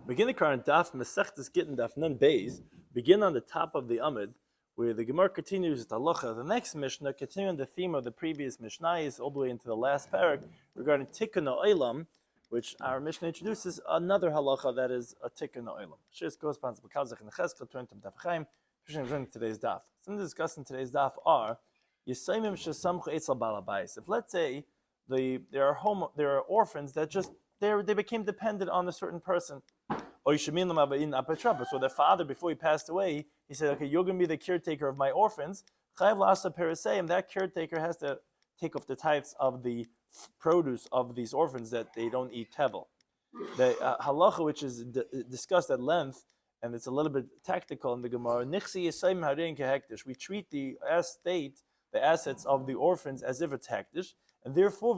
Begin the current Daf Mesechtes Gitin Daf Nun Beis. Begin on the top of the Amud, where the Gemara continues with halacha. The next Mishnah, continuing the theme of the previous Mishnayos, all the way into the last parak regarding Tikkun Olam, which our Mishnah introduces another halacha that is a Tikkun Olam. Shis corresponds to Kazach and Cheskel, turn to Daf Chaim. Today's Daf. Something to discuss in today's Daf are Yisayimim Shesamchu Eitzel Balabais. If let's say there are orphans that just they became dependent on a certain person. So their father, before he passed away, he said, okay, you're going to be the caretaker of my orphans. That caretaker has to take off the tithes of the produce of these orphans that they don't eat tevel. The halacha, which is discussed at length, and it's a little bit tactical in the Gemara, we treat the estate, the assets of the orphans, as if it's hektish, and therefore,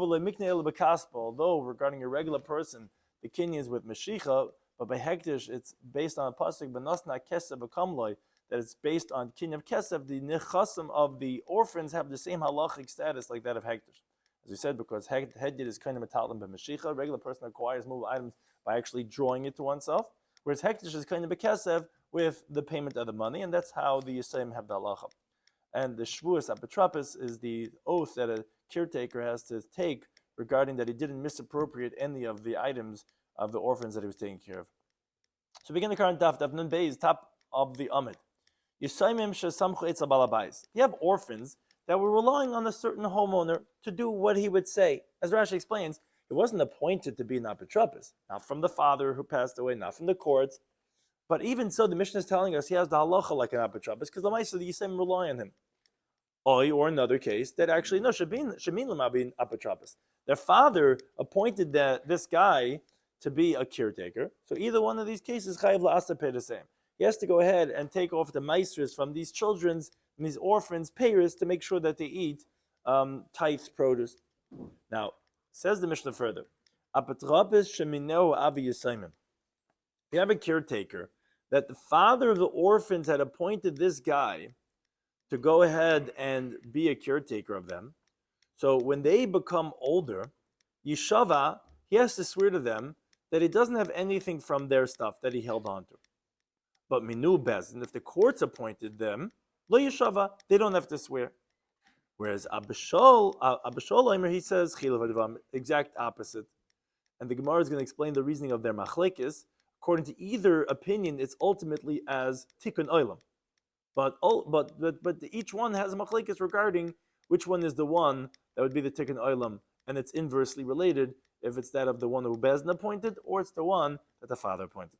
although regarding a regular person, the kinyan is with Mashiach, but by hektish, it's based on a pasuk, benasna kesef b'kamloi, that it's based on kinyan of kesef. The nechasim of the orphans have the same halachic status like that of hektish. As we said, because hektish is kind of metalim b'mashiach, a regular person acquires movable items by actually drawing it to oneself, whereas hektish is kind of b'kesef with the payment of the money, and that's how the Yisayim have the halacha. And the shvuas apotropos is the oath that a caretaker has to take regarding that he didn't misappropriate any of the items of the orphans that he was taking care of. So begin the current Daf Nun Beis, top of the Amud. Yisayimim shesamchu eitzel balabais. You have orphans that were relying on a certain homeowner to do what he would say. As Rashi explains, it wasn't appointed to be an apotropos, not from the father who passed away, not from the courts. But even so, the Mishnah is telling us he has the halacha like an apotropos because the Maisa, the Yisayim rely on him. Or another case that actually no shemin l'mabin apotropos. Their father appointed this guy to be a caretaker. So either one of these cases, chayiv la'asa pay the same. He has to go ahead and take off the meisters from these children's and these orphans' payers to make sure that they eat tithes produce. Now, says the Mishnah further, apotropos shemineu avi yisayimim. You have a caretaker that the father of the orphans had appointed this guy to go ahead and be a caretaker of them. So when they become older, Yeshava, he has to swear to them that he doesn't have anything from their stuff that he held on to. But Minu Bezdin, if the courts appointed them, Lo Yeshava, they don't have to swear. Whereas Abishol, he says, exact opposite. And the Gemara is going to explain the reasoning of their machlekes. According to either opinion, it's ultimately as Tikkun Olam. But each one has a machlekes regarding which one is the one that would be the Tikkun Olam, and it's inversely related if it's that of the one who Bezdin appointed or it's the one that the father appointed.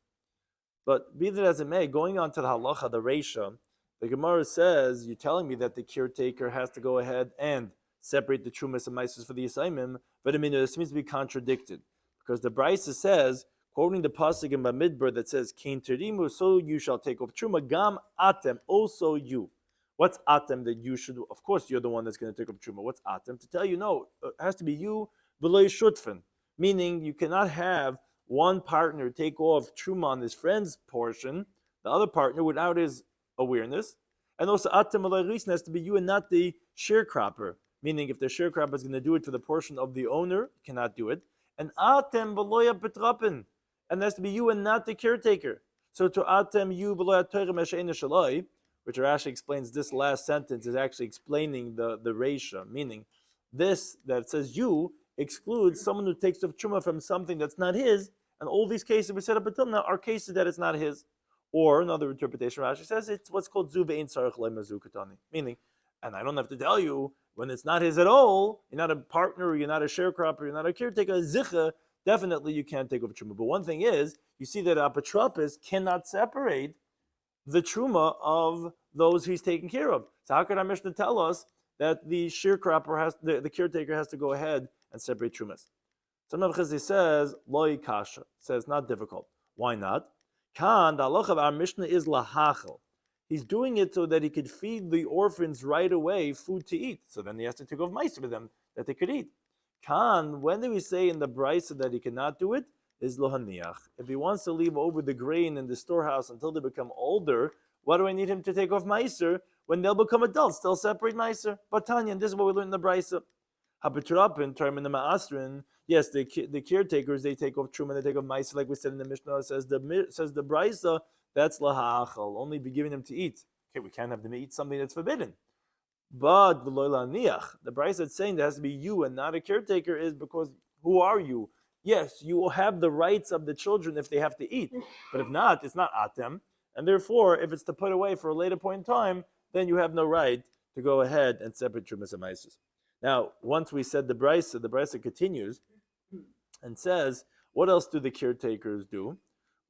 But be that as it may, going on to the halacha, the reisha, the Gemara says, you're telling me that the caretaker has to go ahead and separate the trumas and meisos for the yisayimim, but I mean, it seems to be contradicted. Because the Brisa says, quoting the pasuk in Bamidbar that says, "Kein terimu, so you shall take off truma, gam atem, also you." What's atem that you should? Of course, you're the one that's going to take off truma. What's atem? To tell you, no, it has to be you, v'lo shutfen. Meaning, you cannot have one partner take off truma on his friend's portion, the other partner without his awareness, and also atem v'lo has to be you and not the sharecropper. Meaning, if the sharecropper is going to do it for the portion of the owner, you cannot do it. And atem v'lo betrapen. And that's to be you and not the caretaker. So to atem you which Rashi explains this last sentence is actually explaining the reisha, meaning this that says you excludes someone who takes the truma from something that's not his, and all these cases we set up until now are cases that it's not his. Or another interpretation, Rashi says it's what's called zu be'in tzarich le'mazu katani, meaning, and I don't have to tell you when it's not his at all, you're not a partner, you're not a sharecropper, you're not a caretaker, zicha. Definitely you can't take over truma. But one thing is, you see that apotropos cannot separate the truma of those he's taking care of. So how could our Mishnah tell us that the sharecropper the caretaker has to go ahead and separate trumas? So Rav Chizdi says, Loi kasha, says not difficult. Why not? Kan, the halacha of our Mishnah is lahachel. He's doing it so that he could feed the orphans right away food to eat. So then he has to take off mice for them that they could eat. Kan, when do we say in the Brisa that he cannot do it? Is lohaniach. If he wants to leave over the grain in the storehouse until they become older, why do I need him to take off meiser when they'll become adults? They'll separate meiser. But Tanya, and this is what we learned in the Brisa. Habetrapin, term in the Ma'asrin, yes, the caretakers, they take off truma, they take off mice, like we said in the Mishnah. Says the Brisa, that's lahachal, only be giving them to eat. Okay, we can't have them eat something that's forbidden. But the Brisa that's saying there has to be you and not a caretaker is because who are you? Yes, you will have the rights of the children if they have to eat, but if not, it's not atem, and therefore, if it's to put away for a later point in time, then you have no right to go ahead and separate trumas and maisus. Now, once we said the Brisa continues and says, what else do the caretakers do?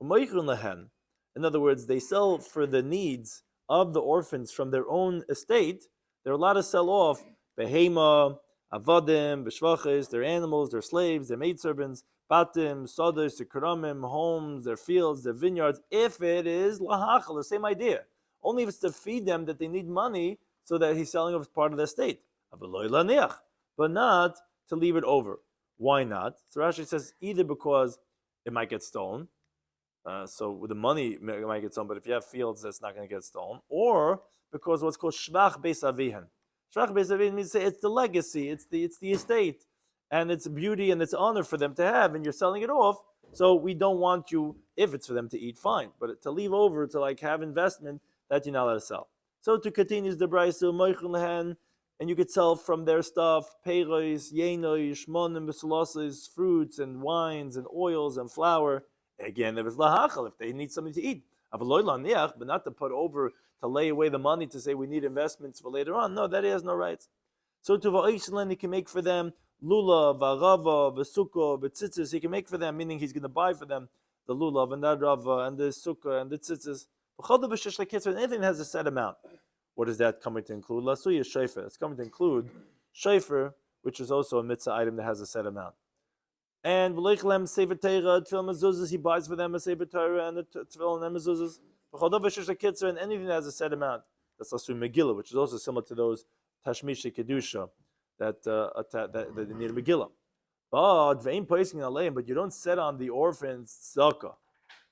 In other words, they sell for the needs of the orphans from their own estate. They're allowed to sell off behema, avadim, beshvachis, their animals, their slaves, their maidservants, batim, sodas, their karamim, homes, their fields, their vineyards, if it is lahachal, the same idea. Only if it's to feed them that they need money so that he's selling off part of the estate. But not to leave it over. Why not? So Rashi says either because it might get stolen, so with the money might get stolen, but if you have fields, that's not going to get stolen, or because what's called shvach beis avihan. Shvach beis avihan means it's the legacy, it's the estate, and it's beauty and it's honor for them to have, and you're selling it off. So we don't want you, if it's for them to eat, fine, but to leave over to like have investment that you're not allowed to sell. So to continue the brayso moichel lehen. And you could sell from their stuff, peiros, yenoi, shmonim, besoloses, fruits and wines and oils and flour. Again, if it's lahachal, if they need something to eat. But not to put over, to lay away the money to say we need investments for later on. No, that he has no rights. So to va'ishlan, he can make for them lulav, v'arava, v'sukkah, v'tzitzis. He can make for them, meaning he's going to buy for them the lulav and the arava and the sukkah and the tzitzis. Anything that has a set amount. What is that coming to include? Lasuya shayfer. It's coming to include shayfer, which is also a mitzvah item that has a set amount. And v'leichlem sefer teira, tefillin mezuzahs, he buys for them a sefer teira and a tefillin and mezuzahs. V'chodov v'shish lekitzer, and anything that has a set amount. That's also Megillah, which is also similar to those tashmishi kedusha that they need a Megillah. But v'ein poising aleim, but you don't set on the orphans tzedakah,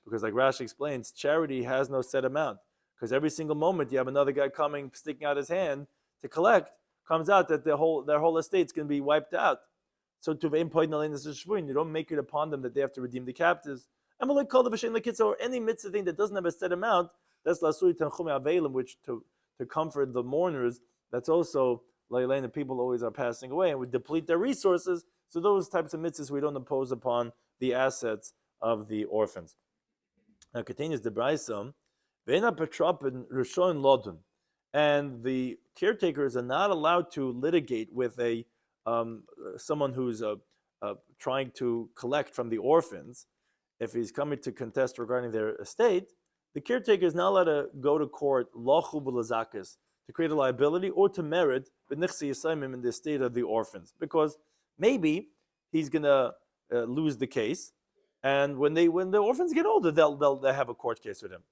because like Rashi explains, charity has no set amount. Because every single moment you have another guy coming, sticking out his hand to collect, comes out that their whole estate's going to be wiped out. So you don't make it upon them that they have to redeem the captives. And or any mitzvah thing that doesn't have a set amount, that's lasui tanchumi avelim, which to comfort the mourners, that's also like the people always are passing away and would deplete their resources. So those types of mitzvahs we don't impose upon the assets of the orphans. Now continues the Brisa. And the caretakers are not allowed to litigate with someone who's trying to collect from the orphans. If he's coming to contest regarding their estate, the caretaker is not allowed to go to court to create a liability or to merit in the estate of the orphans, because maybe he's going to lose the case, and when the orphans get older, they'll have a court case with him.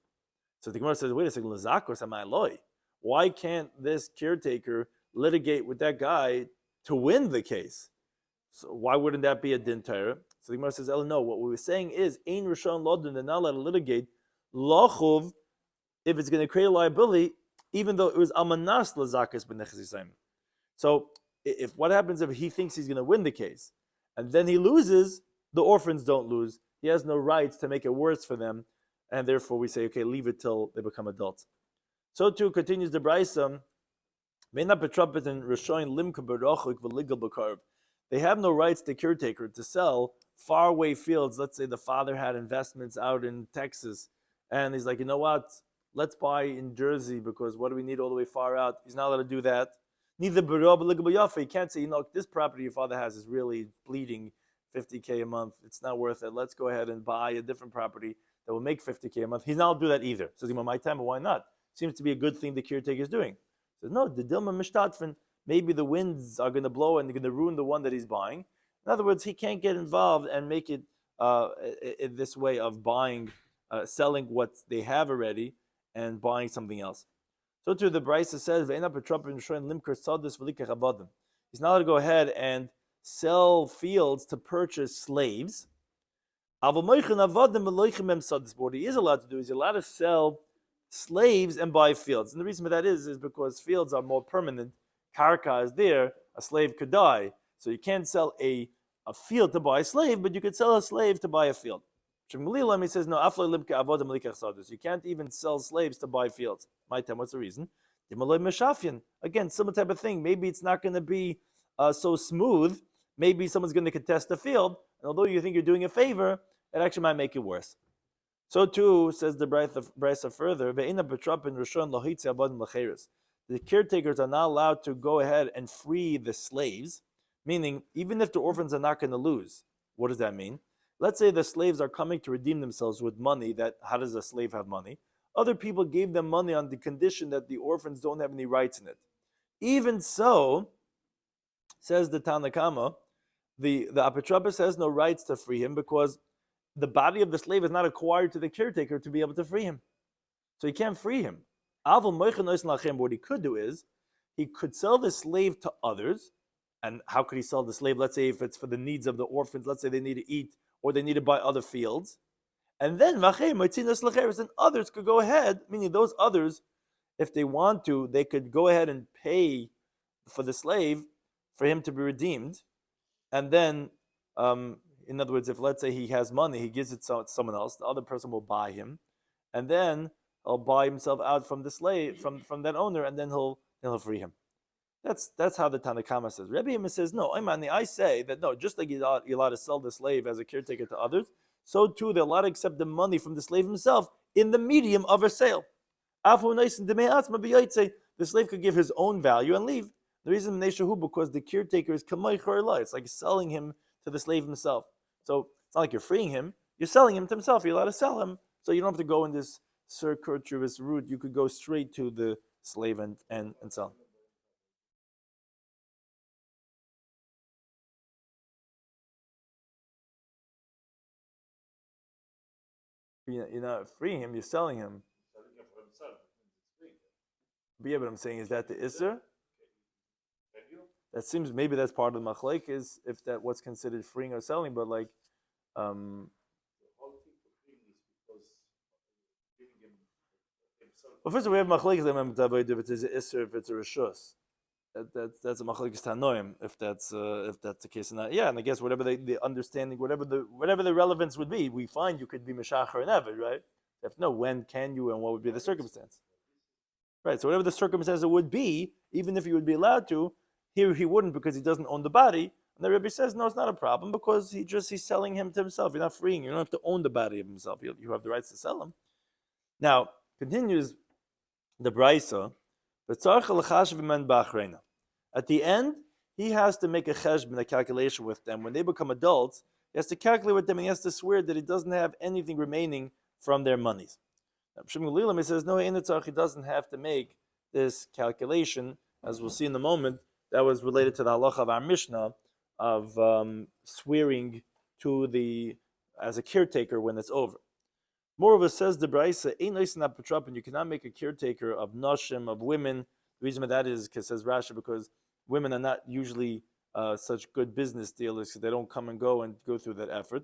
So the Gemara says, wait a second, why can't this caretaker litigate with that guy to win the case? So why wouldn't that be a din Torah? So the Gemara says, no, what we were saying is, ein rishon lodin, they're not allowed to litigate, lachuv, if it's going to create a liability, even though it was amanas lazakas b'nechas yisayim. So if what happens if he thinks he's going to win the case, and then he loses, the orphans don't lose. He has no rights to make it worse for them, and therefore we say, okay, leave it till they become adults. So too continues the Brisa. They have no rights, the caretaker, to sell faraway fields. Let's say the father had investments out in Texas, and he's like, you know what? Let's buy in Jersey, because what do we need all the way far out? He's not allowed to do that. Neither he can't say, this property your father has is really bleeding $50K a month. It's not worth it. Let's go ahead and buy a different property that will make $50K a month. He's not allowed to do that either. So my time, but why not? Seems to be a good thing the caretaker is doing. He says, no, the Dilma Mishtatfin, maybe the winds are going to blow and they're going to ruin the one that he's buying. In other words, he can't get involved and make it in this way of buying, selling what they have already and buying something else. So too, the Brisa says, he's not allowed to go ahead and sell fields to purchase slaves. What he is allowed to do is he's allowed to sell slaves and buy fields. And the reason for that is because fields are more permanent. Karka is there, a slave could die. So you can't sell a a field to buy a slave, but you could sell a slave to buy a field. He says, no, you can't even sell slaves to buy fields. My time, what's the reason? Again, similar type of thing. Maybe it's not going to be so smooth. Maybe someone's going to contest the field, and although you think you're doing a favor, it actually might make it worse. So too, says the Brisa further, the caretakers are not allowed to go ahead and free the slaves, meaning even if the orphans are not going to lose. What does that mean? Let's say the slaves are coming to redeem themselves with money. How does a slave have money? Other people gave them money on the condition that the orphans don't have any rights in it. Even so, says the Tanakama, the apotropos has no rights to free him because the body of the slave is not acquired to the caretaker to be able to free him. So he can't free him. What he could do is, he could sell the slave to others. And how could he sell the slave? Let's say if it's for the needs of the orphans, let's say they need to eat or they need to buy other fields. And then and others could go ahead, meaning those others, if they want to, they could go ahead and pay for the slave for him to be redeemed. And then, in other words, if let's say he has money, he gives it to someone else, the other person will buy him. And then he'll buy himself out from the slave, from that owner, and then he'll free him. That's how the Tanakama says. Rabbi Yoma says, no, I say that no, just like you're allowed to sell the slave as a caretaker to others, so too they're allowed to accept the money from the slave himself in the medium of a sale. The slave could give his own value and leave. The reason because the caretaker is kamaychar, it's like selling him to the slave himself. So it's not like you're freeing him, you're selling him to himself. You're allowed to sell him. So you don't have to go in this circuitous route. You could go straight to the slave and sell him. You're not freeing him, you're selling him. But yeah, but I'm saying, is that the Isser? That seems, maybe that's part of the Machlek, is if that what's considered freeing or selling, but like, well, first of all, we have Machlek, if it's an Isser, if it's a Rishus. That's a machlekes tanoim if that's the case or not. Yeah, and I guess whatever the understanding, whatever the relevance would be, we find you could be meshacher and eved, right? If no, when can you and what would be the circumstance? Right. So whatever the circumstance it would be, even if he would be allowed to, here he wouldn't because he doesn't own the body. And the Rebbe says no, it's not a problem because he's selling him to himself. You're not freeing. You don't have to own the body of himself. You have the rights to sell him. Now continues the Brisa. At the end, he has to make a cheshbon, a calculation with them. When they become adults, he has to calculate with them and he has to swear that he doesn't have anything remaining from their monies. He says, no, he doesn't have to make this calculation, as we'll see in a moment. That was related to the halacha of our Mishnah of swearing to as a caretaker when it's over. Moreover, says the Brisa, you cannot make a caretaker of nashim, of women. The reason for that is, because says Rashi, because women are not usually such good business dealers, because they don't come and go through that effort.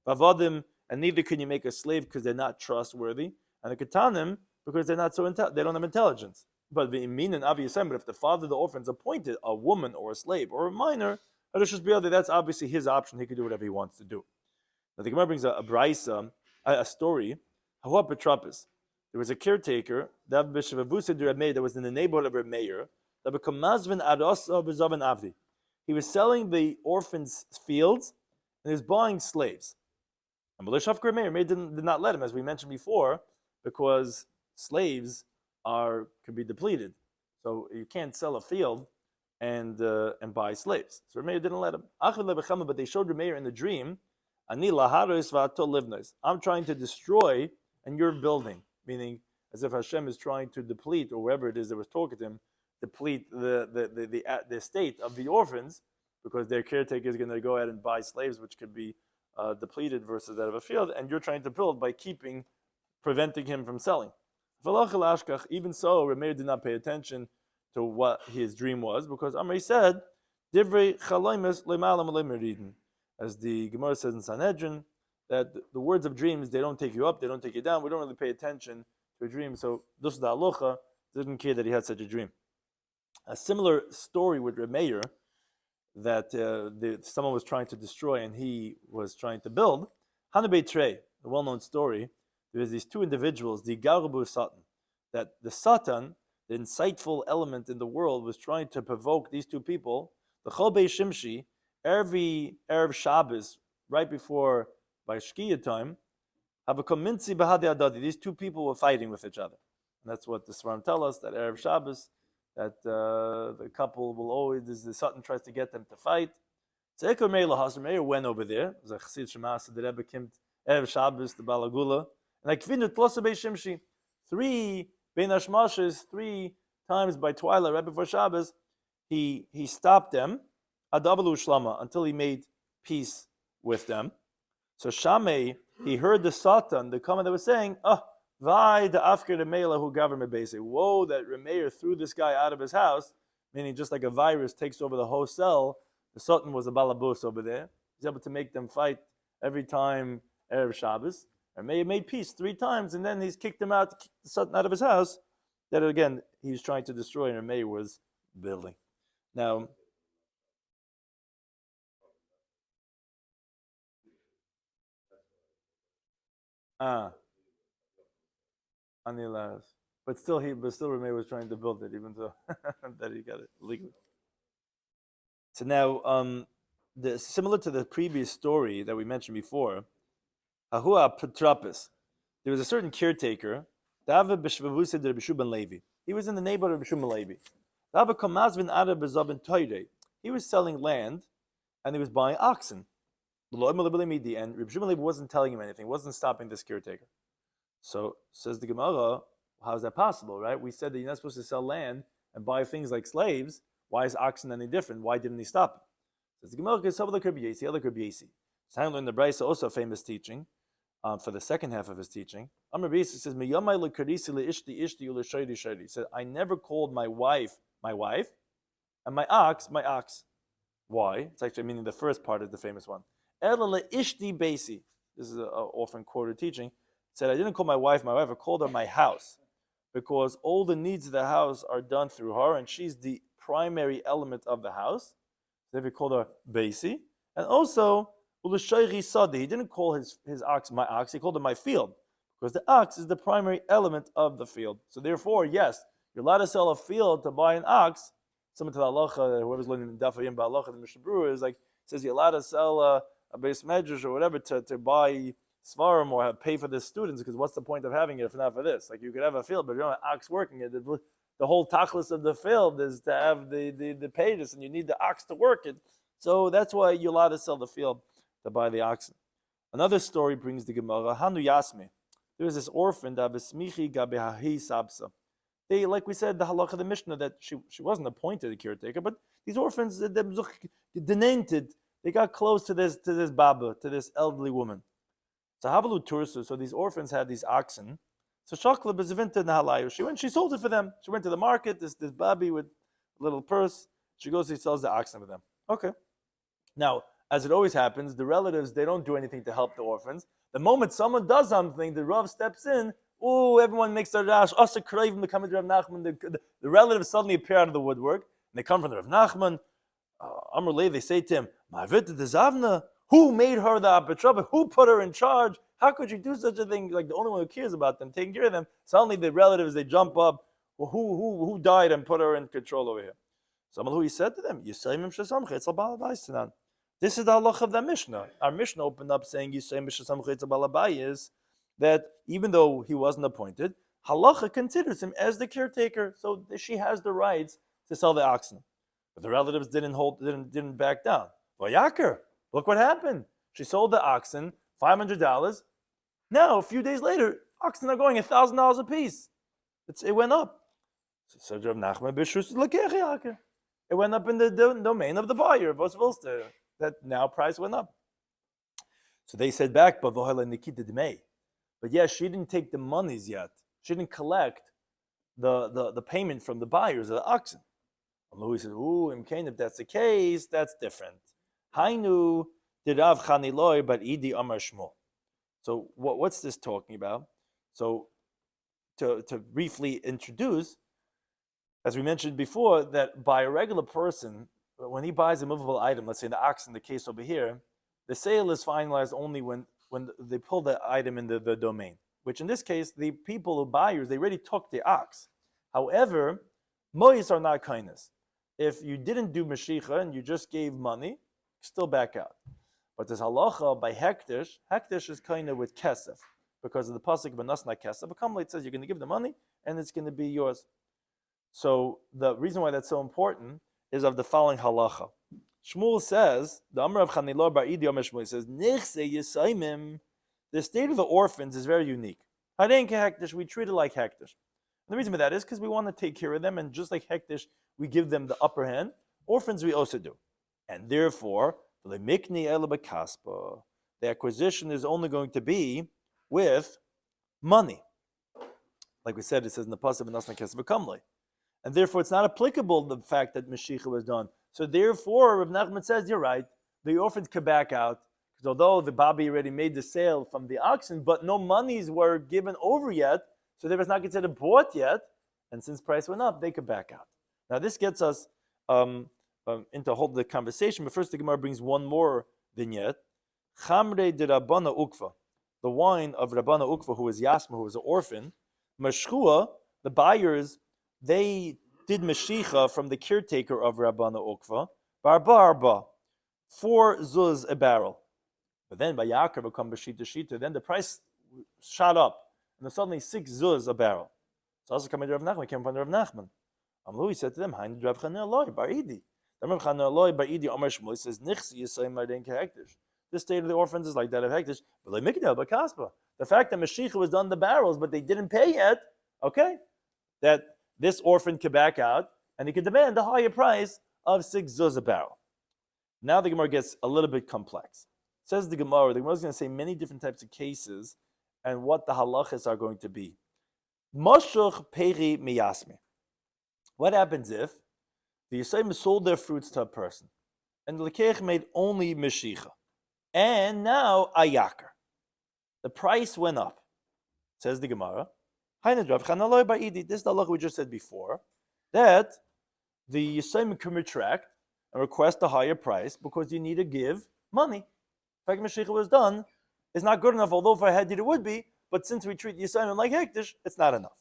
Vavadim, and neither can you make a slave because they're not trustworthy, and the ketanim because they're not they don't have intelligence. But the imin and aviyasem, but if the father of the orphans appointed a woman or a slave or a minor, that's obviously his option. He can do whatever he wants to do. Now the Gemara brings a Brisa, a story. There was a caretaker that was in the neighborhood of Reb Meir. He was selling the orphans' fields and he was buying slaves. And Reb Meir did not let him, as we mentioned before, because slaves can be depleted. So you can't sell a field and buy slaves. So Reb Meir didn't let him. But they showed Reb Meir in the dream, I'm trying to destroy and you're building, meaning as if Hashem is trying to deplete, or whoever it is that was talking to him, deplete the estate of the orphans, because their caretaker is going to go ahead and buy slaves, which could be depleted versus that of a field, and you're trying to build by preventing him from selling. Even so, Reb Meir did not pay attention to what his dream was, because Amri said, Divrei chaloimes le'malam le'meridin. As the Gemara says in Sanhedrin, that the words of dreams, they don't take you up, they don't take you down. We don't really pay attention to a dream. So this is the halacha, didn't care that he had such a dream. A similar story with Reb Meir, that someone was trying to destroy and he was trying to build. Hanabei Trey, the well-known story, there's these two individuals, the Garbu Satan, that the Satan, the insightful element in the world, was trying to provoke these two people. The Cholbei Shimshi, every Erev Shabbos, right before by Shkia time, have a kominzi bahadi adadi. These two people were fighting with each other. And that's what the Svarim tell us, that Erev Shabbos, that the couple will always, the Satan tries to get them to fight. Zeker Meir Lahasar, Meir went over there. It was a Chassid Shemasa, the Rebbe came Erev Shabbos, the Balagula. And like Kvinut Tlosa Bei Shimshi, 3 Bein Hashmashes, 3 times by twilight, right before Shabbos, he stopped them, Adavalu Shlama, until he made peace with them. So Shamei, he heard the Satan, the comment that was saying, Vai the Afkir the Meila who governed Mebese. Woe that Remeir threw this guy out of his house, meaning just like a virus takes over the whole cell, the Satan was a balabus over there. He's able to make them fight every time Erev Shabbos. Remeir made peace 3 times, and then he's kicked him out, kicked the Satan out of his house, that again, he was trying to destroy, and Remeir was building. Now, Anilas. But still Remeir was trying to build it, even though that he got it legally. So now, similar to the previous story that we mentioned before, Ahua Petrapis, there was a certain caretaker, David B'Shvavusid Rabbi Shimon Levi. He was in the neighborhood of Rabbi Shimon Levi. David Kamazvin Arab Bezabin Toire. He was selling land, and he was buying oxen. And Rabbi Shimon Levi wasn't telling him anything, wasn't stopping this caretaker. So says the Gemara, how is that possible, right? We said that you're not supposed to sell land and buy things like slaves. Why is oxen any different? Why didn't he stop him? Says the Gemara, because some of the Rabbi Yesi. So in the Brisa, also a famous teaching for the second half of his teaching. Rabbi Yesi says, he said, I never called my wife, and my ox. Why? It's actually meaning the first part is the famous one. This is an often quoted teaching. Said, I didn't call my wife, I called her my house, because all the needs of the house are done through her, and she's the primary element of the house. So he called her Basi. And also, he didn't call his ox my ox, he called it my field, because the ox is the primary element of the field. So therefore, yes, you're allowed to sell a field to buy an ox. Similar to the halacha, whoever's learning Daf Yomi halacha, the Mishnah Berurah is like, says you're allowed to sell a base medrash or whatever to buy svarim or pay for the students, because what's the point of having it if not for this? Like, you could have a field, but you don't have an ox working it. The whole tachlis of the field is to have the pages, and you need the ox to work it. So that's why you're allowed to sell the field to buy the oxen. Another story brings the Gemara, Hanu Yasme. There was this orphan, they, like we said, the halacha of the Mishnah, that she wasn't appointed a caretaker, but these orphans, they got close to this baba, to this elderly woman. So Havalu Tursu, so these orphans had these oxen. So Shakla Bezavinta Nahalayu, she sold it for them. She went to the market, this baby with a little purse. She goes, she sells the oxen for them. Okay. Now, as it always happens, the relatives, they don't do anything to help the orphans. The moment someone does something, the Rav steps in, everyone makes their dash. The relatives suddenly appear out of the woodwork, and they come from the Rav Nachman. Amrulay, they say to him, Ma'avit the Zavna, who made her the Apetraba? Who put her in charge? How could you do such a thing? Like, the only one who cares about them, taking care of them. Suddenly the relatives, they jump up. Well, who died and put her in control over here? Someone who he said to them, this is the halach of the Mishnah. Our Mishnah opened up saying is that even though he wasn't appointed, halacha considers him as the caretaker, so she has the rights to sell the oxen. But the relatives didn't back down. Well, Yaker, look what happened. She sold the oxen, $500. Now, a few days later, oxen are going $1,000 a piece. It went up. So Rav Nachman Bishus Yaker. It went up in the domain of the buyer, Vosvolster. That now price went up. So they said back, but yes, she didn't take the monies yet. She didn't collect the payment from the buyers of the oxen. And Louis said, if that's the case, that's different. Hainu dirav chaniloi, but idi amar shmo. So what's this talking about? So to briefly introduce, as we mentioned before, that by a regular person, when he buys a movable item, let's say the ox in the case over here, the sale is finalized only when they pull the item in the domain, which in this case, the people, the buyers, they already took the ox. However, mois are not kindness. If you didn't do Mashiach and you just gave money, still back out. But this halacha by hektish is kind of with kesef, because of the pasuk b'nasna kesef. But it says you're going to give the money and it's going to be yours. So the reason why that's so important is of the following halacha. Shmuel says, the Amr of Chanilor Bar Idi Omer Shmuel says, Nichse Yisaimim, the state of the orphans is very unique. Harein kehektish, we treat it like hektish. And the reason for that is because we want to take care of them, and just like hektish, we give them the upper hand. Orphans we also do. And therefore, the acquisition is only going to be with money. Like we said, it says in the pasuk v'nasna kesef v'kamlei. And therefore, it's not applicable the fact that Mashiach was done. So therefore, Rav Nachman says, you're right, the orphans could back out, because although the Babi already made the sale from the oxen, but no monies were given over yet, so they was not considered bought yet, and since price went up, they could back out. Now this gets us into hold the conversation, but first the Gemara brings one more vignette. Chamre de Rabbana Ukva, the wine of Rabbana Ukva, who was Yasma, who was an orphan. Mashchua, the buyers, they did Mashicha from the caretaker of Rabbana Ukva, Barba, 4 zuz a barrel. But then by Yaakov become Bashita Shita, then the price shot up, and then suddenly 6 zuz a barrel. So also coming to Rav Nachman, came from Rav Nachman. Amlu, he said to them, Hein Rav Chanel Loi, Bar Idi. Rav Chanel Loi, Bar Idi, Omer Shmuel, says, Nichsi Yisayim Marden Kehektish. This state of the orphans is like that of Hektish, but like Miknel, but Kaspa. The fact that Mashiach was done the barrels, but they didn't pay yet, okay, that this orphan could back out, and he could demand the higher price of 6 zuz a barrel. Now the Gemara gets a little bit complex. Says the Gemara is going to say many different types of cases and what the halachas are going to be. Moshuch peri miyasmi. What happens if the Yisayim sold their fruits to a person, and the Lekech made only Mashicha, and now Ayakar? The price went up. Says the Gemara, this is the halacha we just said before, that the Yisayim can retract and request a higher price because you need to give money. The fact Mashiach was done is not good enough, although if I had it, it would be, but since we treat Yisayim like Hektish, it's not enough.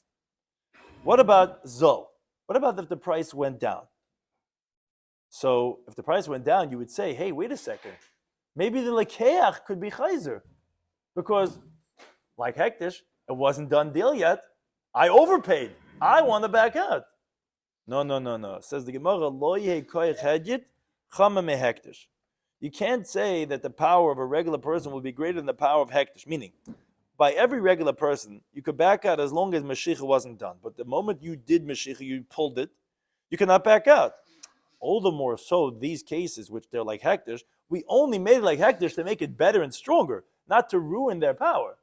What about Zol? What about if the price went down? So if the price went down, you would say, hey, wait a second. Maybe the Lekeach could be Chayzer. Because, like Hektish, it wasn't done deal yet. I overpaid. I want to back out. No. Says the Gemara, Lo yehi koyach hedjit, chama me Hektish. You can't say that the power of a regular person will be greater than the power of Hektish. Meaning, by every regular person, you could back out as long as Mashiach wasn't done. But the moment you did Mashiach, you pulled it, you cannot back out. All the more so, these cases, which they're like Hektish, we only made it like Hektish to make it better and stronger, not to ruin their power.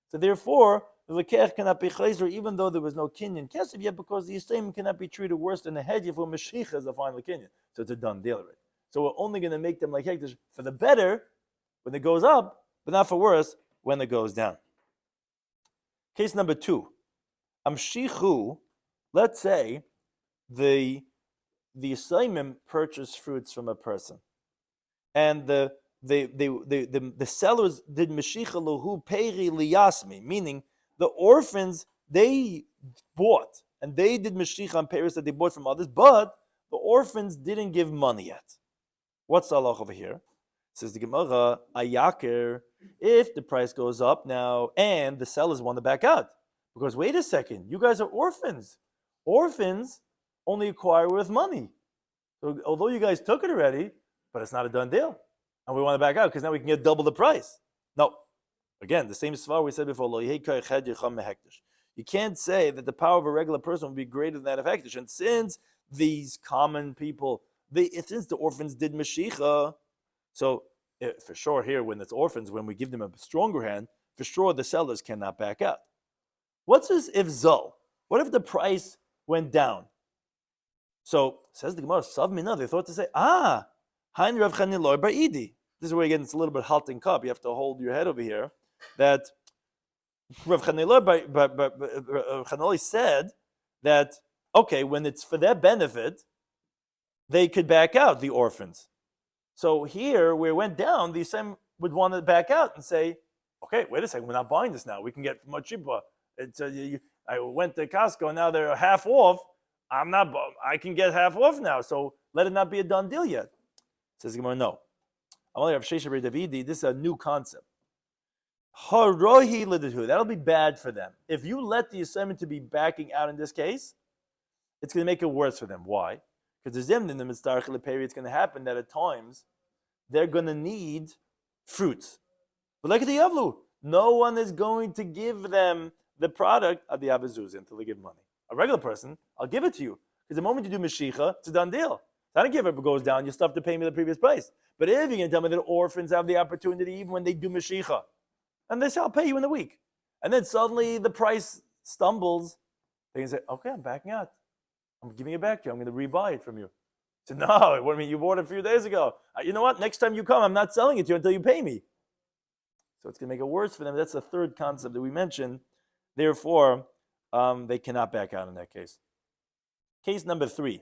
So therefore, the Lekech cannot be Chayzer, even though there was no Kinyan Kesef yet, because the Yisayim cannot be treated worse than the Hedjah for Mashiach as a final Kinyan. So it's a done deal already. So we're only going to make them like Hektish for the better when it goes up, but not for worse when it goes down. Case number 2. Amshichu, let's say the Yisayim purchased fruits from a person, and the sellers did Mashicha Lahu Peri Liyasmi, meaning the orphans, they bought, and they did Mashicha on Peris that they bought from others, but the orphans didn't give money yet. What's the halach over here? Says the Gemara, Ayakir, if the price goes up now and the sellers want to back out. Because wait a second, you guys are orphans. Orphans only acquire with money. So although you guys took it already, but it's not a done deal. And we want to back out because now we can get double the price. No. Again, the same svar we said before. You can't say that the power of a regular person will be greater than that of Hektish. And since these common people, since the orphans did Mashicha, so for sure here when it's orphans, when we give them a stronger hand, for sure the sellers cannot back out. What's this if Zol? What if the price went down? So says the Gemara, Sav Mina, they thought to say, Hein Rav Chanilor Bar Idi. This is where again it's a little bit halting cup. You have to hold your head over here. That Rav Chanilor said that, okay, when it's for their benefit, they could back out, the orphans. So here, where it went down, the Yisraelim would want to back out and say, okay, wait a second, we're not buying this now. We can get much cheaper. I went to Costco, and now they're half off. I can get half off now, so let it not be a done deal yet. Says Gemara, no. This is a new concept. That'll be bad for them. If you let the Yisraelim to be backing out in this case, it's going to make it worse for them. Why? Because in the mitzvah it's going to happen that at times they're going to need fruits. But like the Yavlu, no one is going to give them the product of the Abazuz until they give money. A regular person, I'll give it to you. Because the moment you do Mashiach, it's a done deal. I don't give it, if it goes down, you still have to pay me the previous price. But if you're going to tell me that orphans have the opportunity even when they do Mashiach, and they say, I'll pay you in a week. And then suddenly the price stumbles, they can say, okay, I'm backing out. I'm giving it back to you. I'm going to rebuy it from you. So no, what do you mean? You bought it a few days ago. You know what? Next time you come, I'm not selling it to you until you pay me. So it's going to make it worse for them. That's the third concept that we mentioned. Therefore, they cannot back out in that case. Case number 3.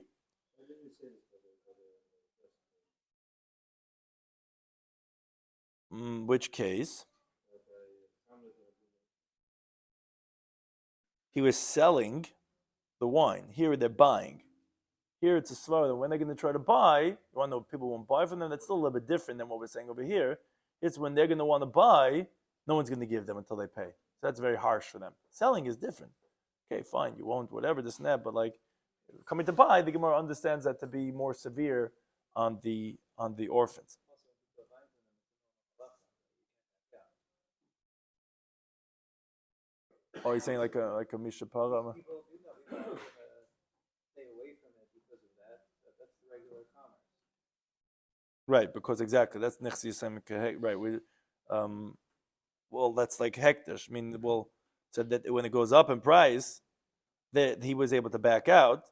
Which case? He was selling the wine. Here they're buying. Here it's a svara that when they're going to try to buy, you want to know people won't buy from them. That's still a little bit different than what we're saying over here. It's when they're going to want to buy, no one's going to give them until they pay. So that's very harsh for them. Selling is different. Okay, fine, you won't, whatever, this and that, but like coming to buy, the Gemara understands that to be more severe on the orphans. Oh, you're saying like a mishapara? People stay away from it because of that. That's the regular commerce. Right, because exactly that's nechsi yisem. Right, well, that's like hektish. I mean, well, said that when it goes up in price, that he was able to back out.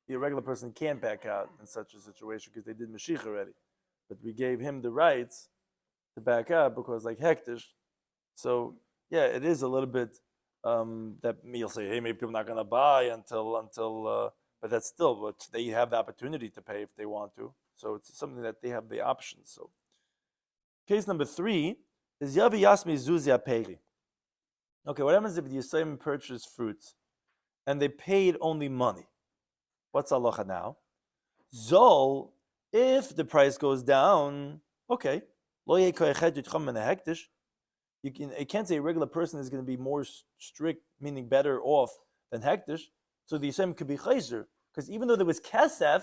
The regular person can't back out in such a situation because they did Mashiach already. But we gave him the rights to back out because like hektish. So yeah, it is a little bit that you'll say, hey, maybe people are not going to buy until, but that's still what they have the opportunity to pay if they want to. So it's something that they have the options. So case number 3 is Yavi Yasmi Zuzia Peri. Okay, what happens if the Yisraelim purchased fruits and they paid only money? What's halacha now? Zol, if the price goes down, okay. You can't say a regular person is going to be more strict, meaning better off than hektish. So the Yisraelim could be chayzer. Because even though there was kesef,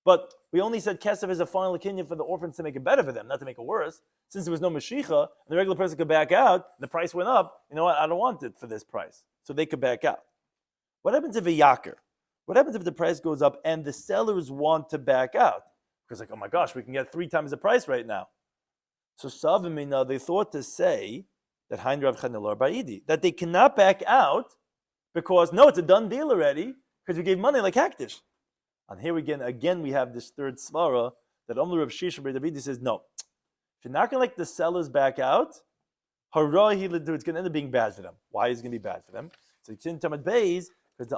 but we only said kesef is a final opinion for the orphans to make it better for them, not to make it worse. Since there was no Mashiach, and the regular person could back out, the price went up, you know what, I don't want it for this price. So they could back out. What happens if a yaker? What happens if the price goes up and the sellers want to back out? Because like, oh my gosh, we can get 3 times the price right now. So Savimina, they thought to say that that they cannot back out because no, it's a done deal already because we gave money like hektish. And here again we have this third svara that Rabbi Shloimy Schwartzberg says no. If you're not going to let the sellers back out, it's going to end up being bad for them. Why is it going to be bad for them? So Gitin Daf because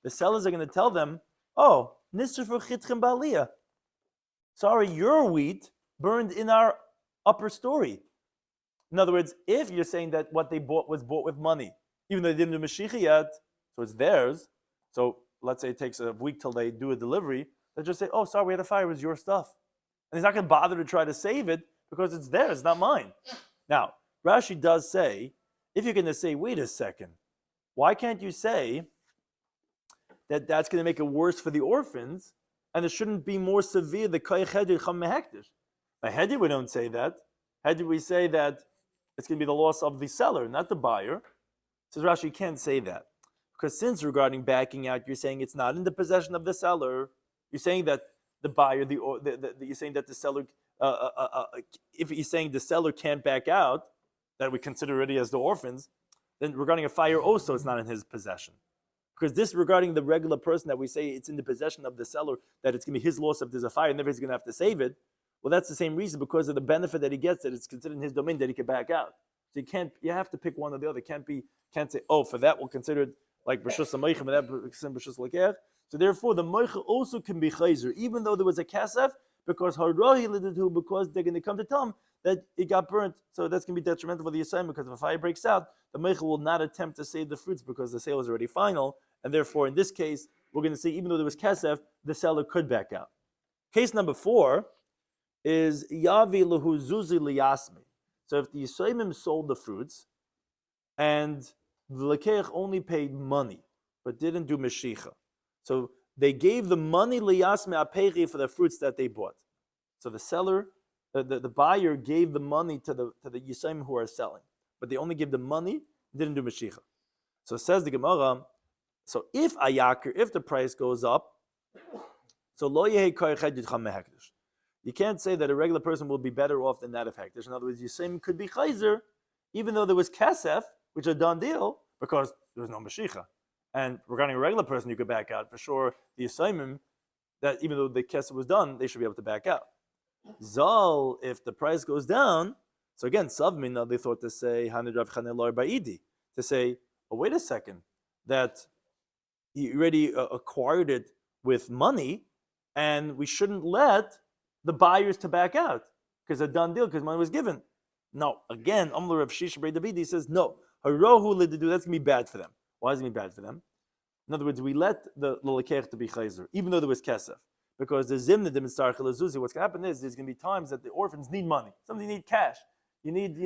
the sellers are going to tell them, oh, nisr for chitchem ba'aliyah. Sorry, your wheat burned in our upper story. In other words, if you're saying that what they bought was bought with money, even though they didn't do Mashiach yet, so it's theirs. So let's say it takes a week till they do a delivery. They just say, oh, sorry, we had a fire, it was your stuff. And he's not going to bother to try to save it because it's theirs, not mine. Now, Rashi does say, if you're going to say, wait a second, why can't you say that that's going to make it worse for the orphans and it shouldn't be more severe, the koyach hedir cham mehektish? By hedir, we don't say that. Hedir, we say that it's going to be the loss of the seller, not the buyer. Says Rashi, you can't say that. Because since regarding backing out, you're saying it's not in the possession of the seller. You're saying that the buyer, you're saying that the seller, if you're saying the seller can't back out, that we consider already as the orphans, then regarding a fire also, it's not in his possession. Because this regarding the regular person that we say it's in the possession of the seller, that it's going to be his loss if there's a fire, never he's going to have to save it. Well, that's the same reason, because of the benefit that he gets, that it's considered in his domain, that he can back out. So you have to pick one or the other. Can't say, oh, for that we'll consider it like b'shus hameichem and that b'shus l'ker. So therefore, the moicha also can be chayzer, even though there was a kasef, because because they're going to come to tell him that it got burnt. So that's going to be detrimental for the assignment, because if a fire breaks out, the moicha will not attempt to save the fruits because the sale is already final. And therefore, in this case, we're going to say even though there was kasef, the seller could back out. Case number 4 is yavi lehu zuzi liyasmi. So if the Yisraelim sold the fruits and the Lekeich only paid money but didn't do meshicha, so they gave the money liyasmi aperi for the fruits that they bought. So the seller, the buyer gave the money to the Yisraelim who are selling, but they only gave the money, didn't do meshicha. So it says the Gemara. So if the price goes up, so lo yehi koyached yidcham mehekdesh. You can't say that a regular person will be better off than that of hekdesh. In other words, Yisraelim could be chayzer, even though there was kasef, which is a done deal, because there was no meshicha. And regarding a regular person, you could back out for sure. The Yisraelim, that even though the kasef was done, they should be able to back out. Zal, if the price goes down, so again, savmina, they thought to say hanid rav chanelor ba'idi, to say, oh, wait a second, that he already acquired it with money, and we shouldn't let the buyers to back out because a done deal, because money was given. No, again, Amr Rav Shisha Brei David, he says no. Harohu lididu, that's gonna be bad for them. Why is it gonna be bad for them? In other words, we let the lekech to be chayzer, even though there was kesef, because the zimna demonstrar chelazuzi. What's gonna happen is there's gonna be times that the orphans need money. Somebody need cash. You need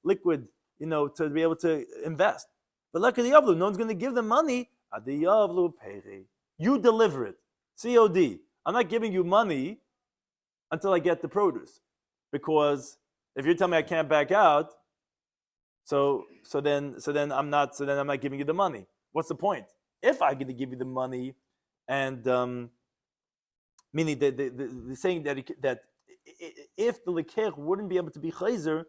liquid, to be able to invest. But like the yavlu, no one's gonna give them money. Adi yavlu peri. You deliver it. COD. I'm not giving you money until I get the produce, because if you tell me I can't back out, so then I'm not giving you the money. What's the point? If I'm going to give you the money, and meaning they're saying that if the lekech wouldn't be able to be chayzer,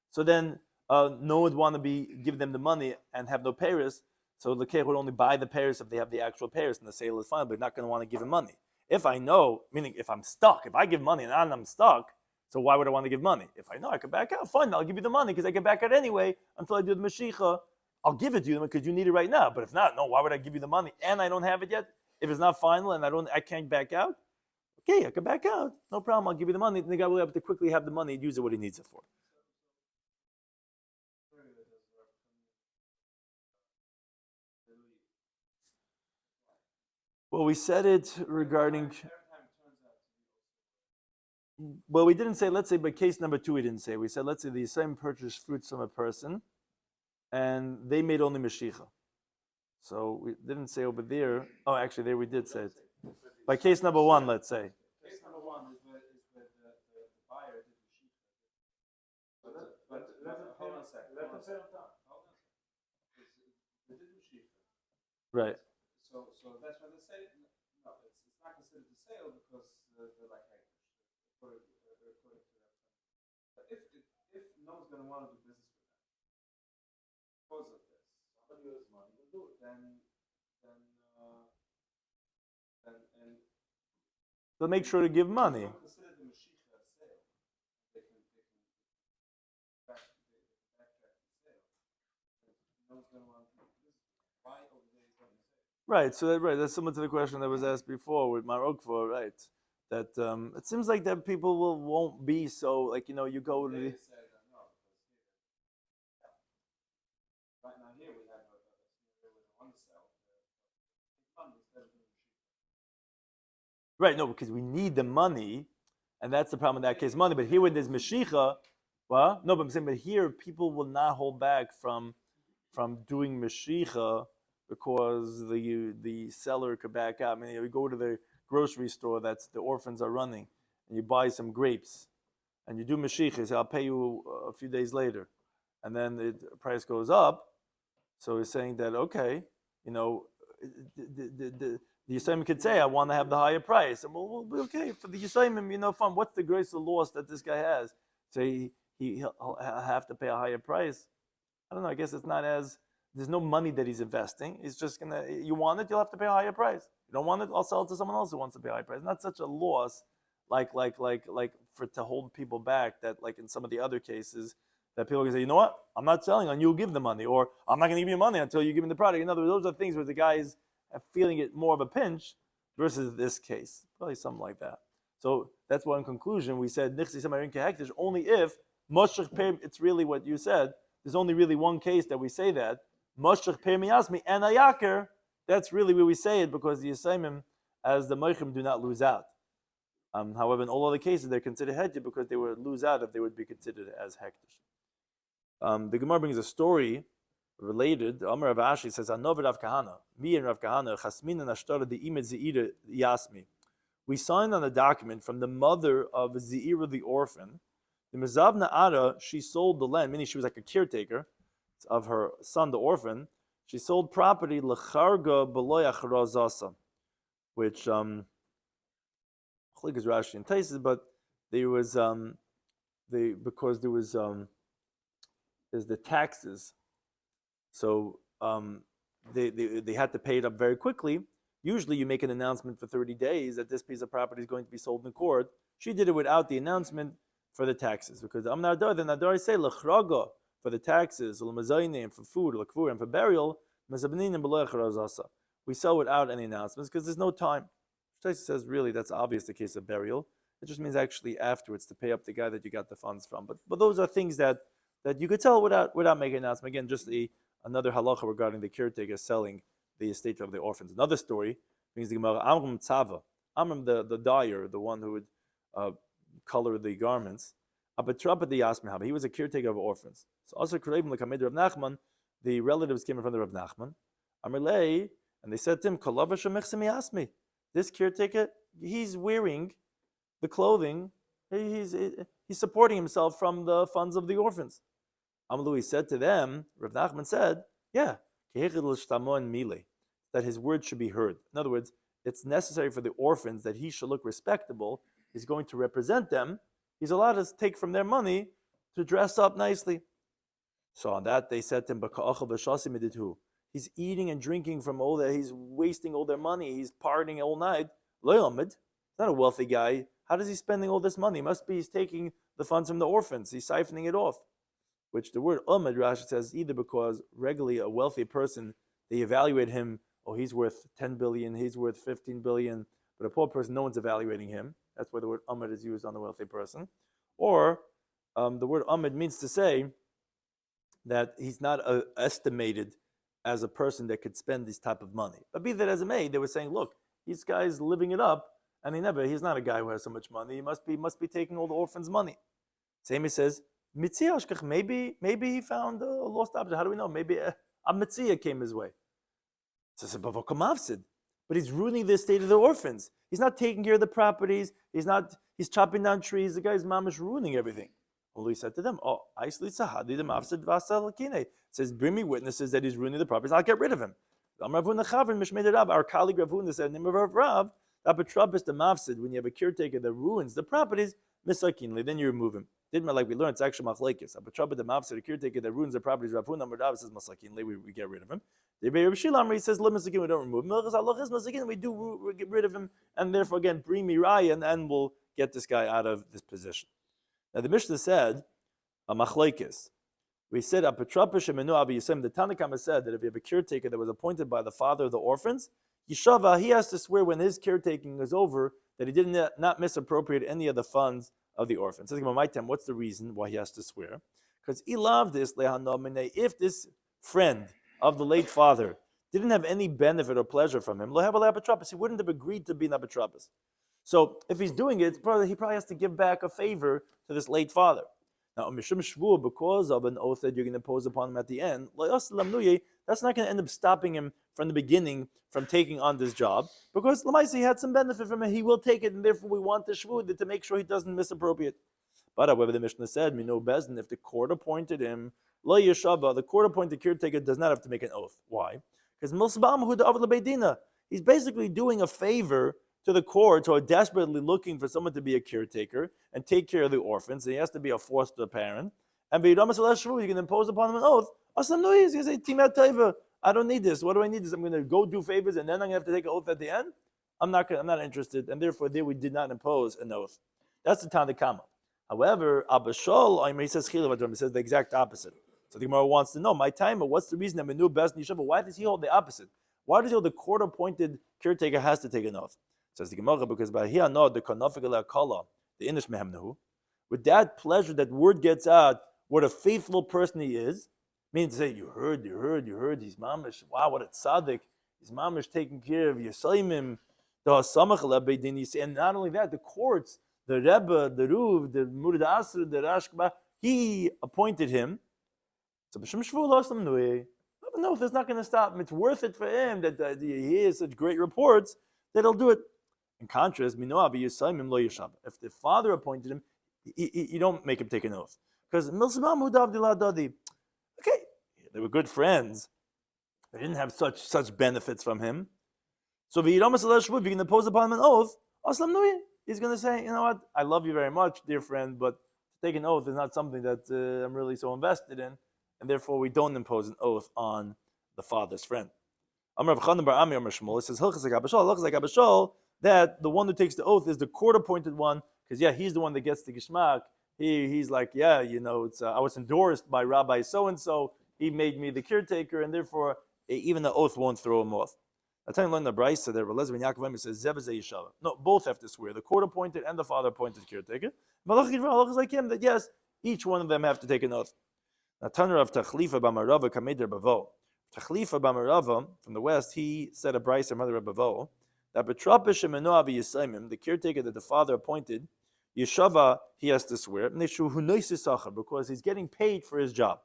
so then no one would want to give them the money and have no payers. So the lekech would only buy the payers if they have the actual payers, and the sale is fine, but not going to want to give them money. If I know, meaning if I'm stuck, if I give money and I'm stuck, so why would I want to give money? If I know I could back out, fine, I'll give you the money because I can back out anyway until I do the Mashiach. I'll give it to you because you need it right now. But if not, no, why would I give you the money and I don't have it yet? If it's not final and I can't back out, okay, I can back out. No problem, I'll give you the money. And the guy will be able to quickly have the money and use it what he needs it for. Well, we said it regarding. Well, we didn't say, let's say, but case number 2 we didn't say. We said, let's say the Yisraelim purchased fruits from a person and they made only Mashiach. So we didn't say over there. Oh, actually, there we did say it. By case number 1, let's say. Case number 1 is where the buyer did Mashiach. But hold on a second. They did Mashiach. Right. So that's why they say no, it's not considered a sale because they're like according to that. But if no one's going to want to do business with them because of this, somebody who has money will do it. Then So make sure to give money. Consider the Mashiach a sale. They can backtrack the sale. No one's going to want to do business. Why over there is what you say? Right, so that's similar to the question that was asked before with Marokko, right? That it seems like that people won't be so, like, you go to the... Right now here we have a scenario with one cell. Right, no, because we need the money, and that's the problem in that case, money. But here when there's Mashiach, well, no, but I'm saying, but here people will not hold back from doing Mashiach because the seller could back out. I mean, you go to the grocery store that's the orphans are running, and you buy some grapes, and you do Mashiach, you say, I'll pay you a few days later. And then the price goes up, so he's saying that, okay, the Yisraelim could say, I want to have the higher price. And we'll be okay. For the Yisraelim, fine, what's the greatest loss that this guy has? So he'll have to pay a higher price. I don't know, I guess it's not as, there's no money that he's investing. He's just going to, you want it, you'll have to pay a higher price. You don't want it, I'll sell it to someone else who wants to pay a higher price. Not such a loss like for to hold people back that like in some of the other cases that people can say, you know what, I'm not selling and you'll give the money, or I'm not going to give you money until you give me the product. In other words, those are things where the guys feeling it more of a pinch versus this case. Probably something like that. So that's why in conclusion we said Nichsi Samarin Kehektish only if Moshech Pei, it's really what you said. There's only really one case that we say that. Moshech Pei Miyasmi and Ayaker, that's really where we say it because the Yisayimim as the Meichim do not lose out. However, in all other cases, they're considered hektish because they would lose out if they would be considered as hektish. The Gemara brings a story related. Amar Rav Ashi says, "Anov Rav Kahana, me and Rav Kahana, chasmin and ashtara the imed zeira yasmi. We signed on a document from the mother of Zeira the orphan. The mezavna Ara, she sold the land, meaning she was like a caretaker of her son, the orphan. She sold property lecharga beloy achrazasa, which I think is Rashi and Taisus, but there was because there was there's the taxes, so they had to pay it up very quickly. Usually, you make an announcement for 30 days that this piece of property is going to be sold in court. She did it without the announcement for the taxes because the Nadar say lechraga for the taxes, and for food, and for burial. We sell without any announcements because there's no time. Taisa says really that's obvious the case of burial. It just means actually afterwards to pay up the guy that you got the funds from. But those are things that you could tell without making an announcement. Again, just another halacha regarding the caretaker selling the estate of the orphans. Another story brings the Gemara Amram Tzava. Amram the dyer, the one who would color the garments. He was a caretaker of orphans. So also Kureibim Lekamed Rav Nachman, the relatives came in front of Rav Nachman. Amalei, and they said to him, this caretaker, he's wearing the clothing, he's supporting himself from the funds of the orphans. Amalu, said to them, Rav Nachman said, yeah, that his word should be heard. In other words, it's necessary for the orphans that he should look respectable. He's going to represent them. He's allowed to take from their money to dress up nicely. So on that, they said to him, he's eating and drinking from all that. He's wasting all their money. He's partying all night. He's not a wealthy guy. How is he spending all this money? Must be he's taking the funds from the orphans. He's siphoning it off. Which the word umad, Rashi says, either because regularly a wealthy person, they evaluate him, he's worth 10 billion, he's worth 15 billion, but a poor person, no one's evaluating him. That's why the word umad is used on the wealthy person. Or the word umad means to say that he's not estimated as a person that could spend this type of money. But be that as it may, they were saying, look, this guy's living it up, and he's not a guy who has so much money. He must be taking all the orphans' money. Same he says, maybe he found a lost object. How do we know? Maybe a Metzia came his way. So but he's ruining the estate of the orphans. He's not taking care of the properties. He's chopping down trees. The guy's mamish ruining everything. Well, he said to them, says, bring me witnesses that he's ruining the properties, I'll get rid of him. Our colleague Rav Huna said, name of Rav, when you have a caretaker that ruins the properties, then you remove him. Like we learned, it's actually machlekes. The caretaker that ruins the properties, Rav Huna says, we get rid of him. The Rabbi Shloimy he says, we don't remove him. We get rid of him, and therefore, again, bring me raya, and we'll get this guy out of this position. Now the Mishnah said, a machlekes. We said, the Tanakhama said that if you have a caretaker that was appointed by the father of the orphans, Yishava, he has to swear when his caretaking is over that he did not misappropriate any of the funds of the orphans. What's the reason why he has to swear? Because he loved this, if this friend of the late father didn't have any benefit or pleasure from him, he wouldn't have agreed to be an apotropos. So if he's doing it, he probably has to give back a favor to this late father. Now, because of an oath that you're going to impose upon him at the end, that's not going to end up stopping him from the beginning from taking on this job. Because Lamaisi had some benefit from it, he will take it, and therefore we want the shvu to make sure he doesn't misappropriate. But however, the Mishnah said, Mino Bezdin, if the court appointed him, Lo Yeshaba, the court appointed caretaker does not have to make an oath. Why? Because he's basically doing a favor to the court who are desperately looking for someone to be a caretaker and take care of the orphans. So he has to be a foster parent. And you can impose upon him an oath. He's going to say, I don't need this. What do I need? I'm going to go do favors and then I'm going to have to take an oath at the end? I'm not interested. And therefore, there we did not impose an oath. That's the Tanakhama. However, Abba Shol, he says the exact opposite. So the Gemara wants to know, my timer, what's the reason that Menu Best Nishava? Why does he hold the opposite? Why does the court-appointed caretaker has to take an oath? Says the Gemara, because by here no the kanafik kala, the inish mehemnehu, with that pleasure that word gets out what a faithful person he is, meaning to say, you heard, he's mamish, wow, what a tzaddik, he's mamish taking care of Yisraelim, the hasamach lebeidin, and not only that, the courts, the Rebbe, the Ruv, the Murid Asr, the Rashba, he appointed him. So b'shem shvu l'osam nui. No, that's not going to stop him. It's worth it for him that he hears such great reports that he'll do it. In contrast, if the father appointed him, you don't make him take an oath. Because okay, they were good friends. They didn't have such benefits from him. So if you're going to impose upon him an oath, he's going to say, you know what, I love you very much, dear friend, but to take an oath is not something that I'm really so invested in, and therefore we don't impose an oath on the father's friend. It says that the one who takes the oath is the court-appointed one, because he's the one that gets the gishmak. He's like, it's I was endorsed by Rabbi so-and-so, he made me the caretaker, and therefore even the oath won't throw him off. I tell you, learn the Brisa that Rabbi Yaakov says Zebazei Yishava. No, both have to swear. The court-appointed and the father-appointed caretaker. Malach is like him that yes, each one of them have to take an oath. Now, Tanur of Tachlifa Bamarava Kameder Bavo. Tachlifa Bamarava from the west, he said a Brisa, mother of Bavo, that Betrapish Emenoavi Yisaimim, the caretaker that the father appointed, Yeshava, he has to swear because he's getting paid for his job.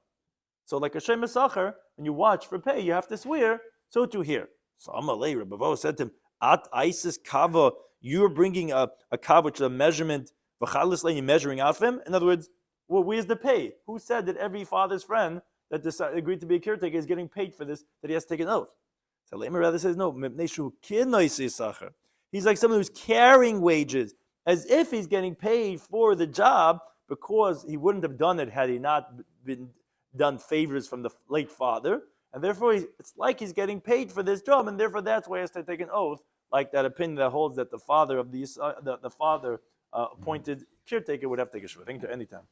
So, like a Shem Sacher, when you watch for pay, you have to swear. So too here. So Amalei Rabbi said to him, "At Isis Kava, you're bringing a kava, which is a measurement. You're measuring out for him. In other words, well, where's the pay? Who said that every father's friend that agreed to be a caretaker is getting paid for this? That he has to take an oath." So Lema rather says, "No, he's like someone who's carrying wages, as if he's getting paid for the job, because he wouldn't have done it had he not been done favors from the late father." And therefore, it's like he's getting paid for this job, and therefore that's why he has to take an oath, like that opinion that holds that the father of the father appointed caretaker would have to take a shvuah. I think to any time.